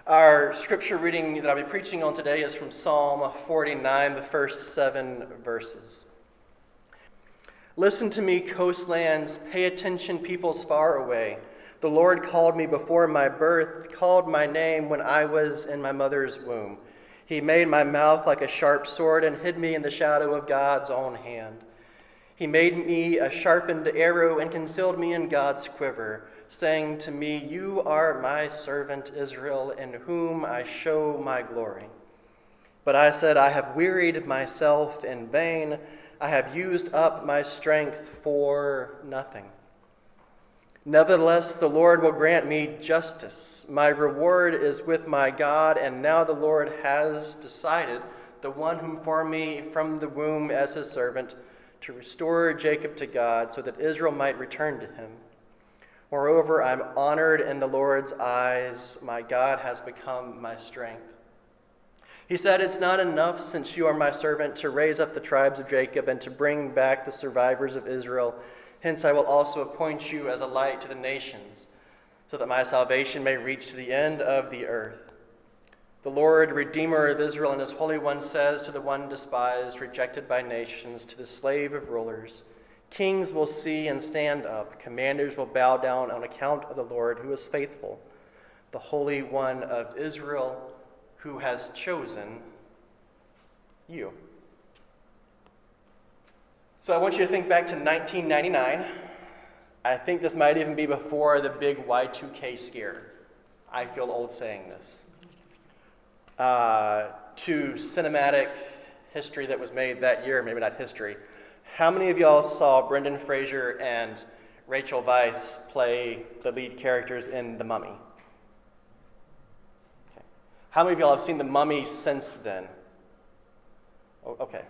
Our scripture reading that I'll be preaching on today is from Psalm 49, the first 7 verses. Listen to me, coastlands, pay attention, peoples far away. The Lord called me before my birth, called my name when I was in my mother's womb. He made my mouth like a sharp sword and hid me in the shadow of God's own hand. He made me a sharpened arrow and concealed me in God's quiver, saying to me, "You are my servant Israel, in whom I show my glory." But I said, I have wearied myself in vain. I have used up my strength for nothing. Nevertheless, the Lord will grant me justice. My reward is with my God, and now the Lord has decided, the one whom formed me from the womb as his servant, to restore Jacob to God, so that Israel might return to him. Moreover, I am honored in the Lord's eyes. My God has become my strength. He said, "It's not enough, since you are my servant, to raise up the tribes of Jacob and to bring back the survivors of Israel. Hence I will also appoint you as a light to the nations, so that my salvation may reach to the end of the earth." The Lord, Redeemer of Israel and his Holy One, says to the one despised, rejected by nations, to the slave of rulers, "Kings will see and stand up. Commanders will bow down on account of the Lord, who is faithful, the Holy One of Israel, who has chosen you." So I want you to think back to 1999. I think this might even be before the big Y2K scare. I feel old saying this. To cinematic history that was made that year, maybe not history. How many of y'all saw Brendan Fraser and Rachel Weisz play the lead characters in The Mummy? Okay. How many of y'all have seen The Mummy since then? Oh, okay.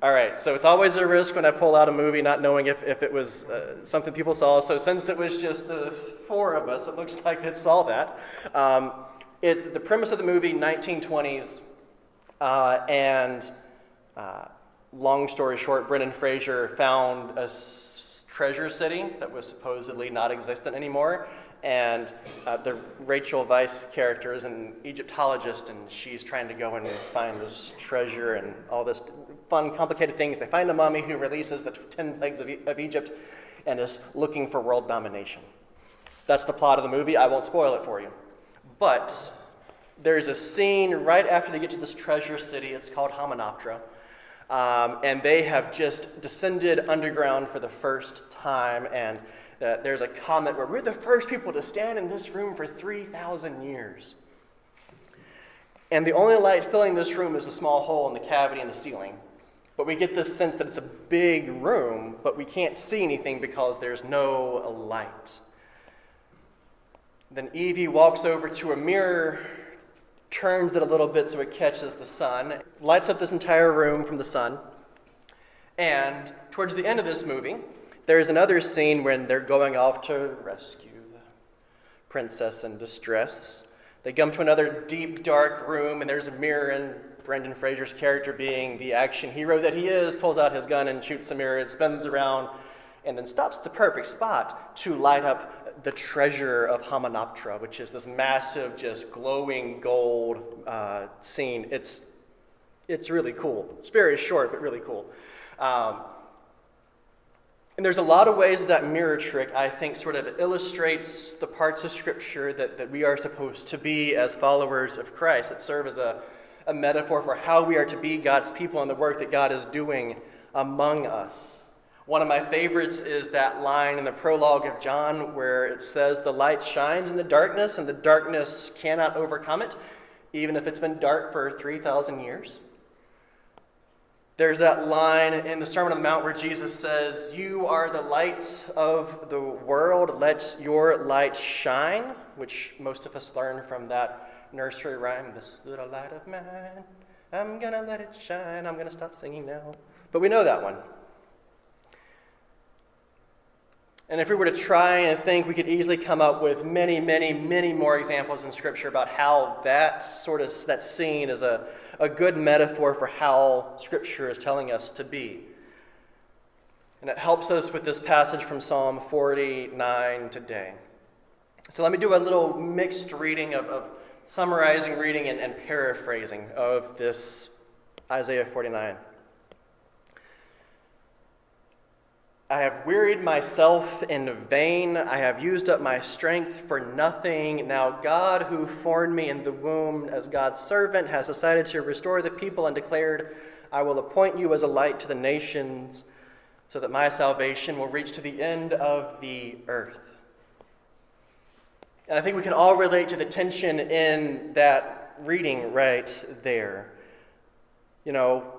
All right, so it's always a risk when I pull out a movie not knowing if it was something people saw. So since it was just the four of us, it looks like they saw that. It's the premise of the movie, 1920s, and long story short, Brendan Fraser found a treasure city that was supposedly not existent anymore, and the Rachel Weisz character is an Egyptologist, and she's trying to go and find this treasure and all this fun, complicated things. They find a mummy who releases the 10 plagues of Egypt and is looking for world domination. That's the plot of the movie. I won't spoil it for you. But there's a scene right after they get to this treasure city. It's called Hamunaptra. And they have just descended underground for the first time, and there's a comment where we're the first people to stand in this room for 3,000 years. And the only light filling this room is a small hole in the cavity in the ceiling. But we get this sense that it's a big room, but we can't see anything because there's no light. Then Evie walks over to a mirror, turns it a little bit so it catches the sun, lights up this entire room from the sun. And towards the end of this movie, there's another scene when they're going off to rescue the princess in distress. They come to another deep, dark room, and there's a mirror, and Brendan Fraser's character, being the action hero that he is, pulls out his gun and shoots the mirror. It spins around and then stops at the perfect spot to light up the treasure of Hamunaptra, which is this massive, just glowing gold scene. It's really cool. It's very short, but really cool. And there's a lot of ways that mirror trick, I think, sort of illustrates the parts of Scripture that we are supposed to be as followers of Christ, that serve as a metaphor for how we are to be God's people and the work that God is doing among us. One of my favorites is that line in the prologue of John where it says, "The light shines in the darkness, and the darkness cannot overcome it, even if it's been dark for 3,000 years." There's that line in the Sermon on the Mount where Jesus says, "You are the light of the world, let your light shine," which most of us learn from that nursery rhyme, "This little light of mine, I'm gonna let it shine." I'm gonna stop singing now. But we know that one. And if we were to try and think, we could easily come up with many, many, many more examples in Scripture about how that scene is a good metaphor for how Scripture is telling us to be. And it helps us with this passage from Psalm 49 today. So let me do a little mixed reading of summarizing, reading, and paraphrasing of this Isaiah 49. I have wearied myself in vain. I have used up my strength for nothing. Now God, who formed me in the womb as God's servant, has decided to restore the people and declared, I will appoint you as a light to the nations so that my salvation will reach to the end of the earth. And I think we can all relate to the tension in that reading right there. You know,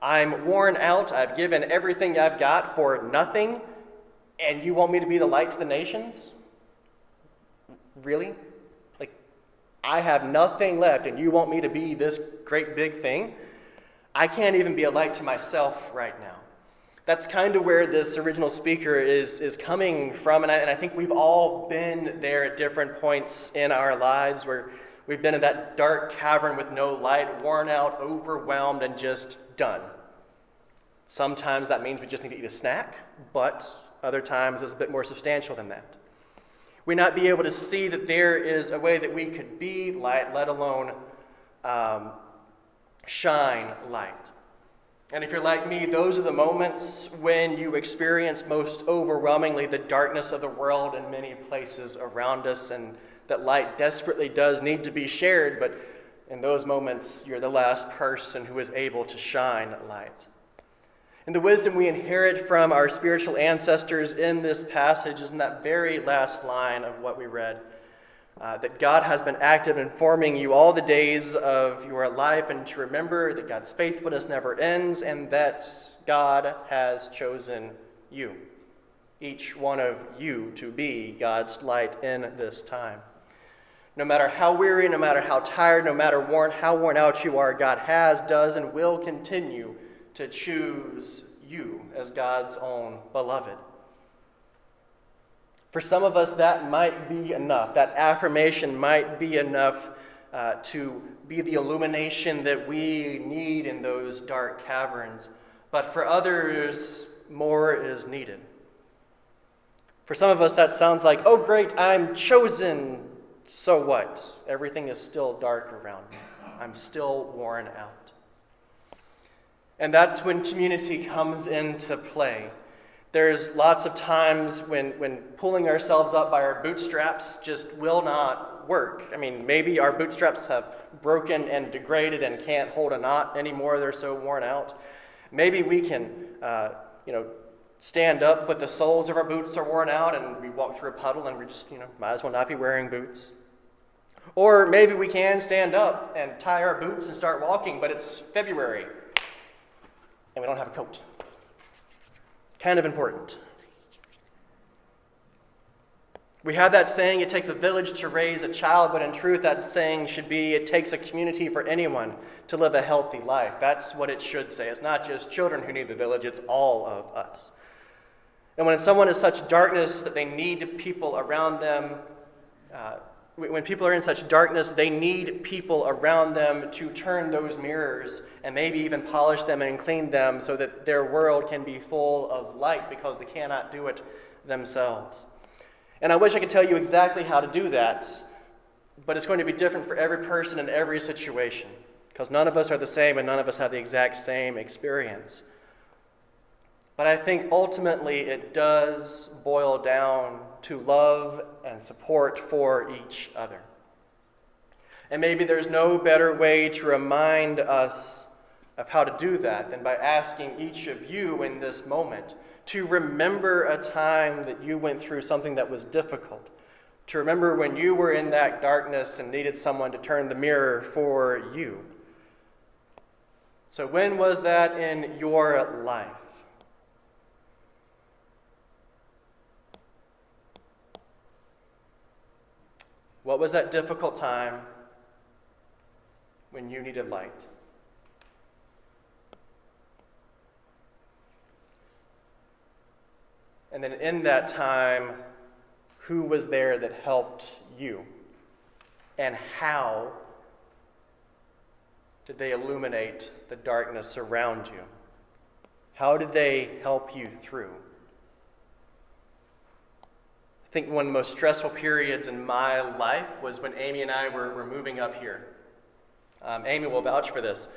I'm worn out, I've given everything I've got for nothing, and you want me to be the light to the nations? Really? Like, I have nothing left, and you want me to be this great big thing? I can't even be a light to myself right now. That's kind of where this original speaker is coming from, and I think we've all been there at different points in our lives where we've been in that dark cavern with no light, worn out, overwhelmed, and just done. Sometimes that means we just need to eat a snack, but other times it's a bit more substantial than that. We not be able to see that there is a way that we could be light, let alone shine light. And if you're like me, those are the moments when you experience most overwhelmingly the darkness of the world in many places around us, and that light desperately does need to be shared, but in those moments, you're the last person who is able to shine light. And the wisdom we inherit from our spiritual ancestors in this passage is in that very last line of what we read, that God has been active in forming you all the days of your life, and to remember that God's faithfulness never ends, and that God has chosen you, each one of you, to be God's light in this time. No matter how weary, no matter how tired, no matter how worn out you are, God has, does, and will continue to choose you as God's own beloved. For some of us, that might be enough. That affirmation might be enough to be the illumination that we need in those dark caverns. But for others, more is needed. For some of us, that sounds like, oh great, I'm chosen. So what? Everything is still dark around me. I'm still worn out. And that's when community comes into play. There's lots of times when pulling ourselves up by our bootstraps just will not work. I mean, maybe our bootstraps have broken and degraded and can't hold a knot anymore. They're so worn out. Maybe we can, stand up, but the soles of our boots are worn out and we walk through a puddle and we just, might as well not be wearing boots. Or maybe we can stand up and tie our boots and start walking, but it's February and we don't have a coat. Kind of important. We have that saying, it takes a village to raise a child, but in truth that saying should be, it takes a community for anyone to live a healthy life. That's what it should say. It's not just children who need the village, it's all of us. And when someone is such darkness that they need people around them, when people are in such darkness, they need people around them to turn those mirrors and maybe even polish them and clean them so that their world can be full of light, because they cannot do it themselves. And I wish I could tell you exactly how to do that, but it's going to be different for every person in every situation, because none of us are the same and none of us have the exact same experience. But I think ultimately it does boil down to love and support for each other. And maybe there's no better way to remind us of how to do that than by asking each of you in this moment to remember a time that you went through something that was difficult, to remember when you were in that darkness and needed someone to turn the mirror for you. So when was that in your life? What was that difficult time when you needed light? And then in that time, who was there that helped you? And how did they illuminate the darkness around you? How did they help you through? think one of the most stressful periods in my life was when Amy and I were moving up here. Amy will vouch for this.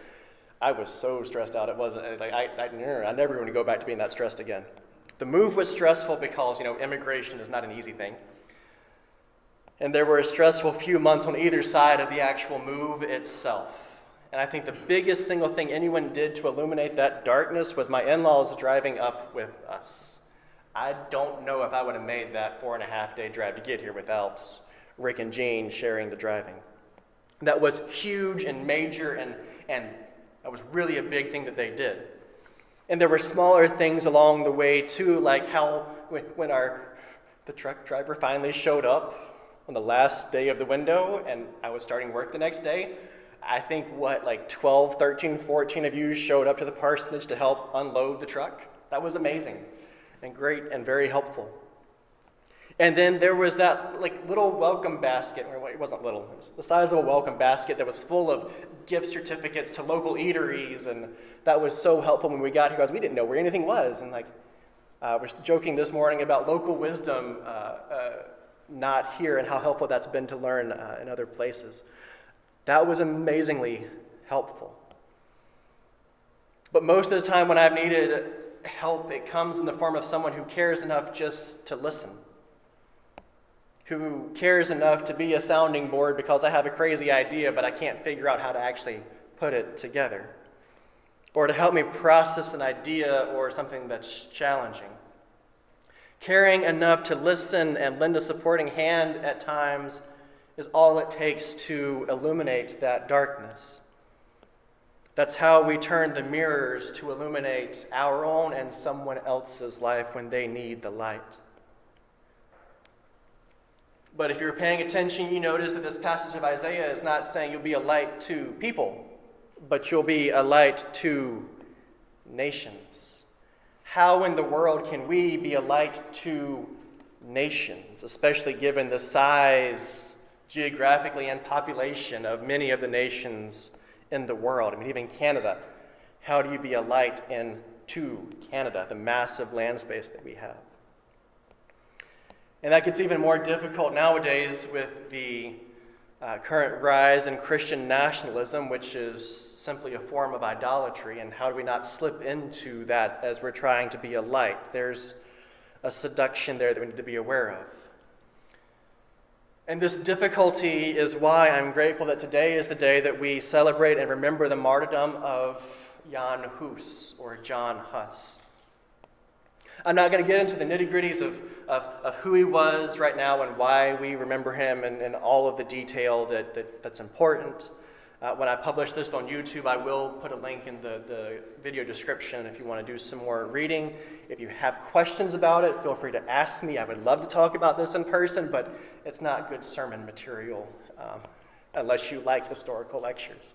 I was so stressed out. It wasn't like I never want to go back to being that stressed again. The move was stressful because immigration is not an easy thing, and there were a stressful few months on either side of the actual move itself. And I think the biggest single thing anyone did to illuminate that darkness was my in-laws driving up with us. I don't know if I would have made that 4.5-day drive to get here without Rick and Jean sharing the driving. That was huge and major, and that was really a big thing that they did. And there were smaller things along the way too, like how when the truck driver finally showed up on the last day of the window and I was starting work the next day, I think 12, 13, 14 of you showed up to the parsonage to help unload the truck. That was amazing and great and very helpful. And then there was that little welcome basket, or it wasn't little, it was the size of a welcome basket that was full of gift certificates to local eateries, and that was so helpful when we got here because we didn't know where anything was. And we're joking this morning about local wisdom not here and how helpful that's been to learn in other places. That was amazingly helpful. But most of the time when I've needed help, it comes in the form of someone who cares enough just to listen, who cares enough to be a sounding board because I have a crazy idea, but I can't figure out how to actually put it together, or to help me process an idea or something that's challenging. Caring enough to listen and lend a supporting hand at times is all it takes to illuminate that darkness. That's how we turn the mirrors to illuminate our own and someone else's life when they need the light. But if you're paying attention, you notice that this passage of Isaiah is not saying you'll be a light to people, but you'll be a light to nations. How in the world can we be a light to nations, especially given the size geographically and population of many of the nations in the world? I mean, even Canada. How do you be a light to Canada, the massive land space that we have? And that gets even more difficult nowadays with the current rise in Christian nationalism, which is simply a form of idolatry. And how do we not slip into that as we're trying to be a light? There's a seduction there that we need to be aware of. And this difficulty is why I'm grateful that today is the day that we celebrate and remember the martyrdom of Jan Hus, or John Huss. I'm not going to get into the nitty-gritties of who he was right now and why we remember him and all of the detail that's important. When I publish this on YouTube, I will put a link in the video description if you want to do some more reading. If you have questions about it, feel free to ask me. I would love to talk about this in person, but it's not good sermon material unless you like historical lectures.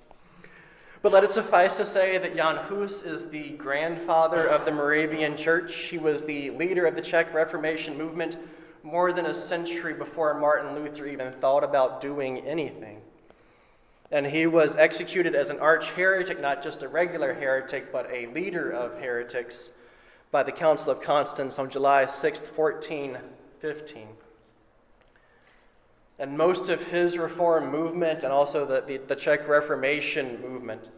But let it suffice to say that Jan Hus is the grandfather of the Moravian Church. He was the leader of the Czech Reformation movement more than a century before Martin Luther even thought about doing anything. And he was executed as an arch-heretic, not just a regular heretic, but a leader of heretics, by the Council of Constance on July 6, 1415. And most of his reform movement and also the Czech Reformation movement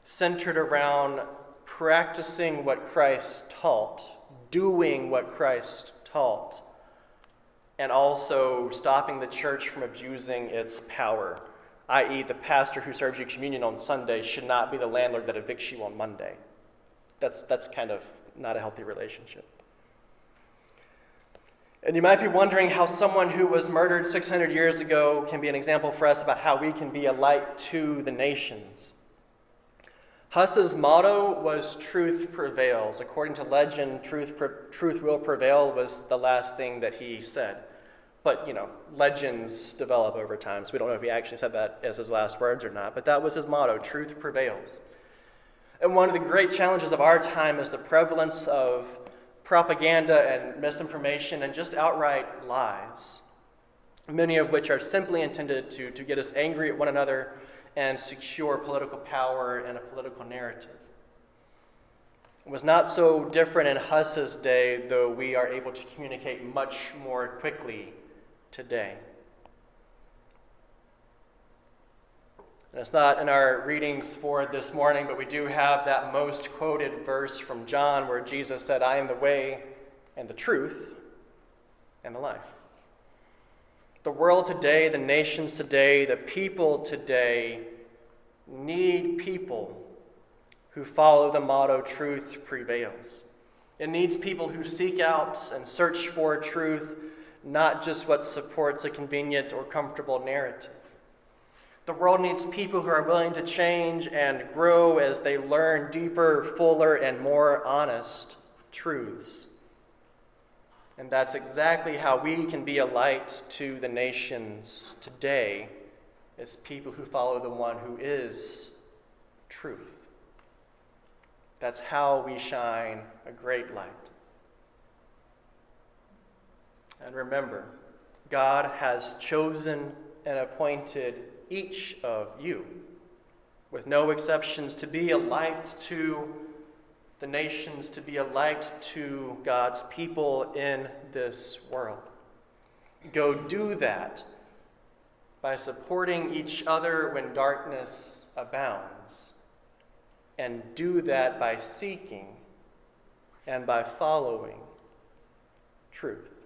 centered around practicing what Christ taught, doing what Christ taught, and also stopping the church from abusing its power, i.e. the pastor who serves you communion on Sunday should not be the landlord that evicts you on Monday. That's kind of not a healthy relationship. And you might be wondering how someone who was murdered 600 years ago can be an example for us about how we can be a light to the nations. Huss's motto was "Truth prevails." According to legend, truth will prevail was the last thing that he said. But, legends develop over time, so we don't know if he actually said that as his last words or not. But that was his motto, "Truth prevails." And one of the great challenges of our time is the prevalence of propaganda and misinformation and just outright lies, many of which are simply intended to get us angry at one another and secure political power and a political narrative. It was not so different in Huss's day, though we are able to communicate much more quickly today. And it's not in our readings for this morning, but we do have that most quoted verse from John where Jesus said, "I am the way and the truth and the life." The world today, the nations today, the people today need people who follow the motto, truth prevails. It needs people who seek out and search for truth, not just what supports a convenient or comfortable narrative. The world needs people who are willing to change and grow as they learn deeper, fuller, and more honest truths. And that's exactly how we can be a light to the nations today, as people who follow the one who is truth. That's how we shine a great light. And remember, God has chosen and appointed each of you, with no exceptions, to be a light to the nations, to be a light to God's people in this world. Go do that by supporting each other when darkness abounds, and do that by seeking and by following truth.